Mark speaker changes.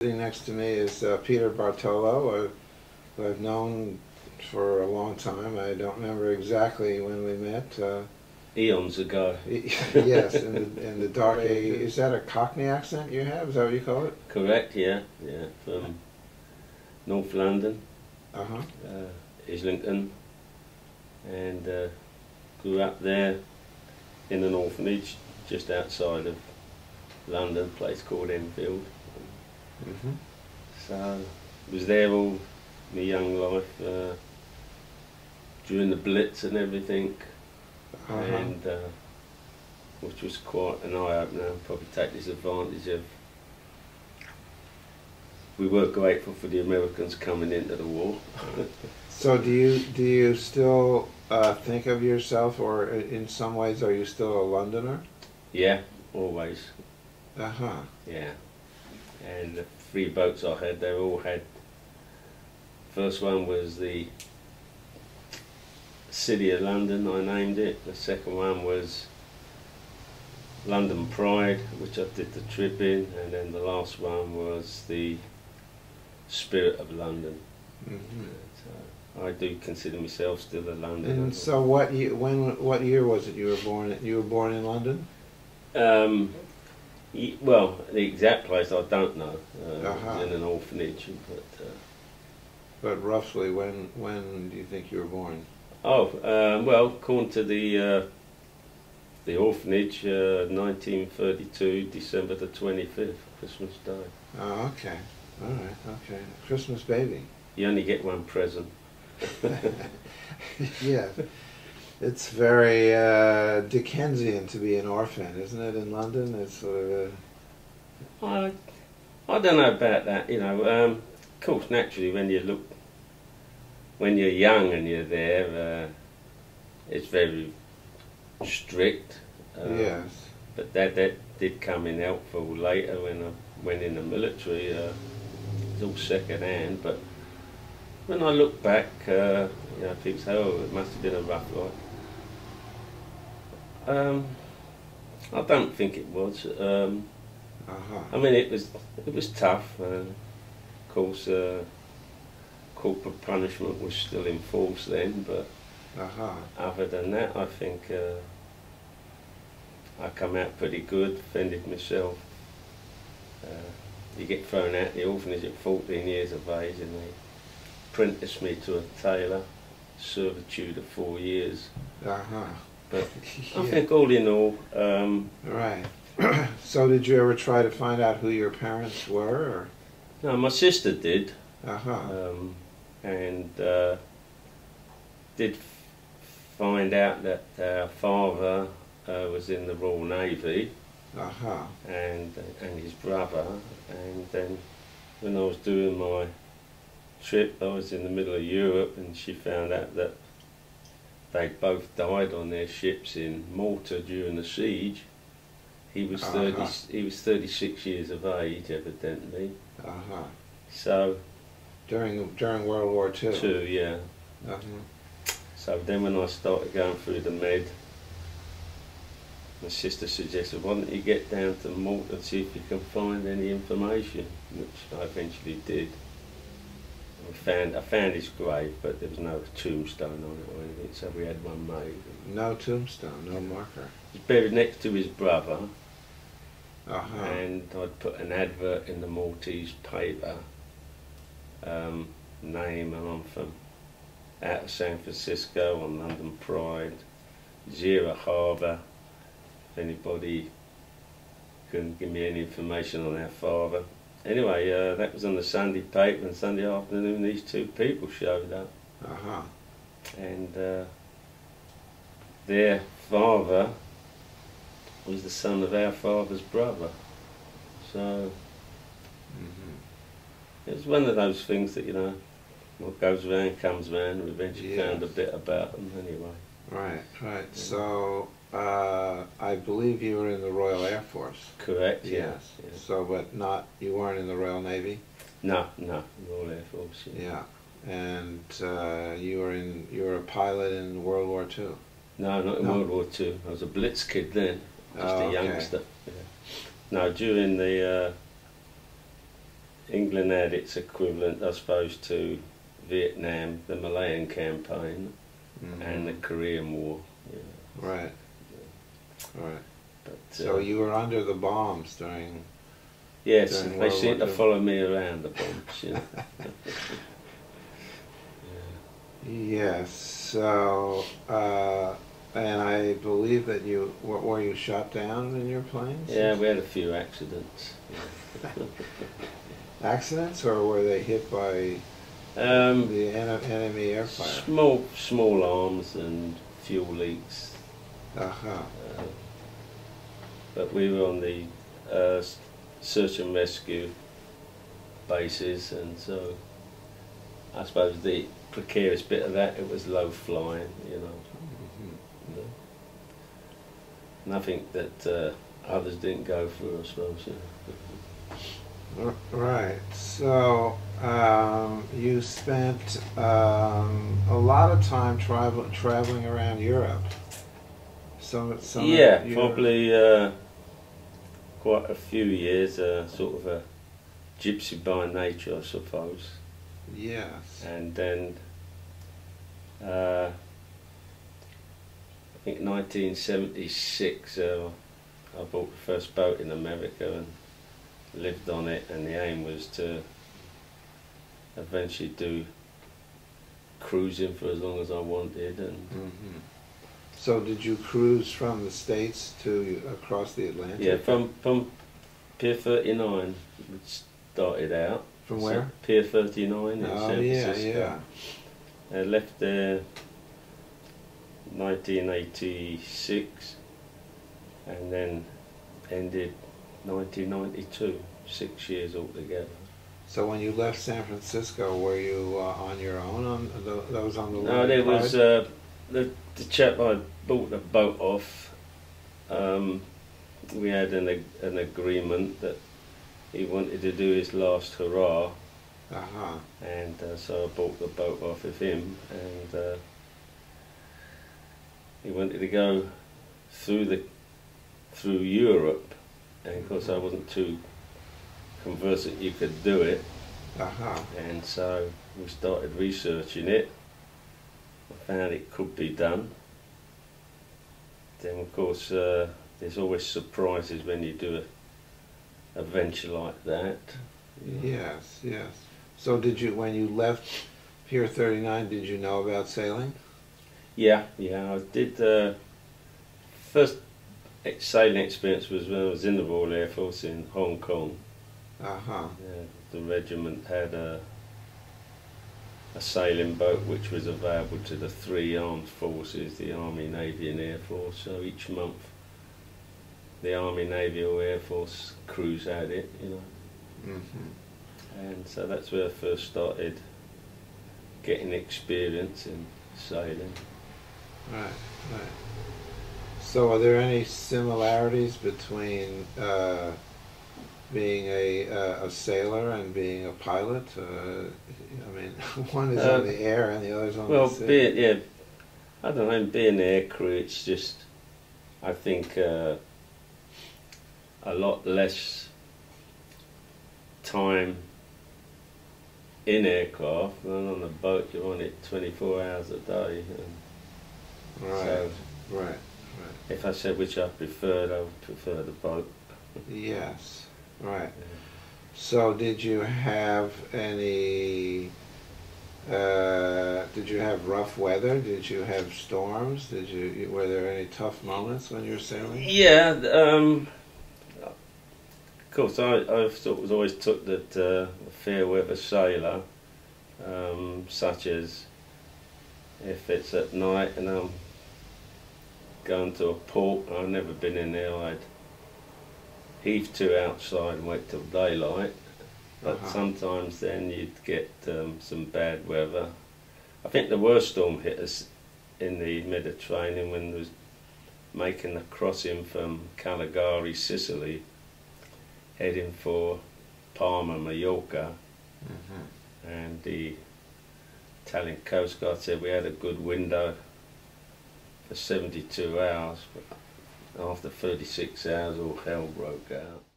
Speaker 1: Sitting next to me is Peter Bartolo, who I've known for a long time. I don't remember exactly when we met.
Speaker 2: Eons ago.
Speaker 1: Yes, in the dark age. Is that a Cockney accent you have? Is that what you call it?
Speaker 2: Correct, yeah. Yeah, from North London,
Speaker 1: Uh-huh.
Speaker 2: Islington, and grew up there in an orphanage just outside of London, a place called Enfield.
Speaker 1: Mm-hmm.
Speaker 2: So was there all my young life, during the Blitz and everything,
Speaker 1: Uh-huh.
Speaker 2: and which was quite an eye-opener. Probably take this advantage of. We were grateful for the Americans coming into the war.
Speaker 1: So do you still think of yourself, or in some ways are you still a Londoner?
Speaker 2: Yeah, always.
Speaker 1: Uh-huh.
Speaker 2: Yeah. And the 3 boats I had, they all had. First one was the City of London, I named it. The second one was London Pride, which I did the trip in, and then the last one was the Spirit of London.
Speaker 1: Mm-hmm.
Speaker 2: So I do consider myself still a Londoner.
Speaker 1: And so what year was it you were born? You were born in London?
Speaker 2: Well, the exact place I don't know.
Speaker 1: Uh-huh.
Speaker 2: In an orphanage,
Speaker 1: But roughly, when do you think you were born?
Speaker 2: Well, according to the orphanage, 1932, December the 25th, Christmas Day.
Speaker 1: Oh, okay. All right. Okay. Christmas baby.
Speaker 2: You only get one present.
Speaker 1: Yeah. It's very Dickensian to be an orphan, isn't it? In London, it's sort of a...
Speaker 2: I don't know about that. You know, of course, naturally, when you're young and you're there, it's very strict.
Speaker 1: Yes.
Speaker 2: But that did come in helpful later when I went in the military. It was all second hand, but when I look back, people say, "Oh, it must have been a rough life." I don't think it was.
Speaker 1: Uh-huh.
Speaker 2: I mean, it was tough. Of course, corporal punishment was still in force then, but
Speaker 1: Uh-huh.
Speaker 2: other than that, I think I come out pretty good, defended myself. You get thrown out the orphanage at 14 years of age, and they apprenticed me to a tailor, servitude of 4 years.
Speaker 1: Uh-huh.
Speaker 2: But
Speaker 1: Yeah.
Speaker 2: I think all in all,
Speaker 1: Right. So did you ever try to find out who your parents were? Or?
Speaker 2: no, my sister did,
Speaker 1: Uh-huh.
Speaker 2: and did find out that our father was in the Royal Navy,
Speaker 1: Uh-huh.
Speaker 2: and his brother, and then when I was doing my trip, I was in the middle of Europe, and she found out that they'd both died on their ships in Malta during the siege. He was
Speaker 1: Uh-huh.
Speaker 2: He was 36 years of age, evidently.
Speaker 1: Uh-huh.
Speaker 2: So
Speaker 1: During World War II?
Speaker 2: two, yeah.
Speaker 1: Uh-huh.
Speaker 2: So then when I started going through the med, my sister suggested, why don't you get down to Malta and see if you can find any information, which I eventually did. I found his grave, but there was no tombstone on it or anything, so we had one made.
Speaker 1: No tombstone, no marker.
Speaker 2: He was buried next to his brother,
Speaker 1: Uh-huh.
Speaker 2: and I'd put an advert in the Maltese paper, name, and I'm from out of San Francisco on London Pride, Zero Harbour. If anybody can give me any information on our father. Anyway, that was on the Sunday paper, and Sunday afternoon these 2 people showed up.
Speaker 1: Uh-huh.
Speaker 2: And their father was the son of our father's brother. So
Speaker 1: Mm-hmm.
Speaker 2: it was one of those things that, what goes around comes around. We eventually
Speaker 1: Yes.
Speaker 2: found a bit about them anyway.
Speaker 1: Right, right. So, I believe you were in the Royal Air Force.
Speaker 2: Correct, yeah.
Speaker 1: Yes. So, but you weren't in the Royal Navy?
Speaker 2: No, Royal Air Force.
Speaker 1: Yeah. And you were a pilot in World War II?
Speaker 2: No, not in World War II. I was a Blitz kid then, just a youngster. Yeah. No, during the England had its equivalent, I suppose, to Vietnam, the Malayan campaign, and the Korean War. Yeah.
Speaker 1: Right. Right.
Speaker 2: But,
Speaker 1: So you were under the bombs during.
Speaker 2: Yes,
Speaker 1: during
Speaker 2: they
Speaker 1: World
Speaker 2: seem
Speaker 1: War
Speaker 2: to
Speaker 1: II.
Speaker 2: follow me around the bombs. You know.
Speaker 1: Yes. So, and I believe that were you shot down in your planes?
Speaker 2: Yeah, we had a few accidents.
Speaker 1: Accidents, or were they hit by the enemy air fire?
Speaker 2: Small arms and fuel leaks.
Speaker 1: Uh-huh.
Speaker 2: But we were on the search and rescue bases, and so I suppose the precarious bit of that, it was low flying, you know. Nothing that others didn't go through, I suppose. You know.
Speaker 1: Right. So you spent a lot of time traveling around Europe.
Speaker 2: Yeah, probably quite a few years. Sort of a gypsy by nature, I suppose.
Speaker 1: Yes.
Speaker 2: And then I think 1976, I bought the first boat in America and lived on it, and the aim was to eventually do cruising for as long as I wanted. And
Speaker 1: So did you cruise from the States to across the Atlantic?
Speaker 2: yeah, from Pier 39 we started out.
Speaker 1: From where?
Speaker 2: Pier 39 in San Francisco.
Speaker 1: Yeah.
Speaker 2: I left there 1986 and then ended 1992, 6 years altogether.
Speaker 1: So when you left San Francisco, were you on your own? That was on the
Speaker 2: No, there was the chap I bought the boat off. We had an agreement that he wanted to do his last hurrah, and so I bought the boat off of him, and he wanted to go through Europe, and of course I wasn't too conversant you could do it, and so we started researching it. I found it could be done. Then of course there's always surprises when you do a venture like that.
Speaker 1: Yes. So when you left Pier 39, did you know about sailing?
Speaker 2: Yeah, I did. First sailing experience was when I was in the Royal Air Force in Hong Kong. The regiment had a sailing boat which was available to the three armed forces, the Army, Navy and Air Force. So each month the Army, Navy or Air Force crews had it, you know. And so that's where I first started getting experience in sailing.
Speaker 1: Right. So are there any similarities between being a sailor and being a pilot? I mean, one is on the air and the other's on the sea.
Speaker 2: I don't know, being air crew, it's just, I think, a lot less time in aircraft than on a boat. You're on it 24 hours a day.
Speaker 1: Right.
Speaker 2: If I said which I preferred, I would prefer the boat.
Speaker 1: Yes, right. So did you have any, did you have rough weather? Did you have storms? Were there any tough moments when you were sailing?
Speaker 2: Yeah, of course I sort of always took that a fair weather sailor, such as if it's at night and I'm going to a port, I've never been in there, I'd heave to outside and wait till daylight, but sometimes then you'd get some bad weather. I think the worst storm hit us in the Mediterranean when it was making the crossing from Caligari, Sicily, heading for Palma, Mallorca, and the Italian Coast Guard said we had a good window for 72 hours, but after 36 hours all hell broke out.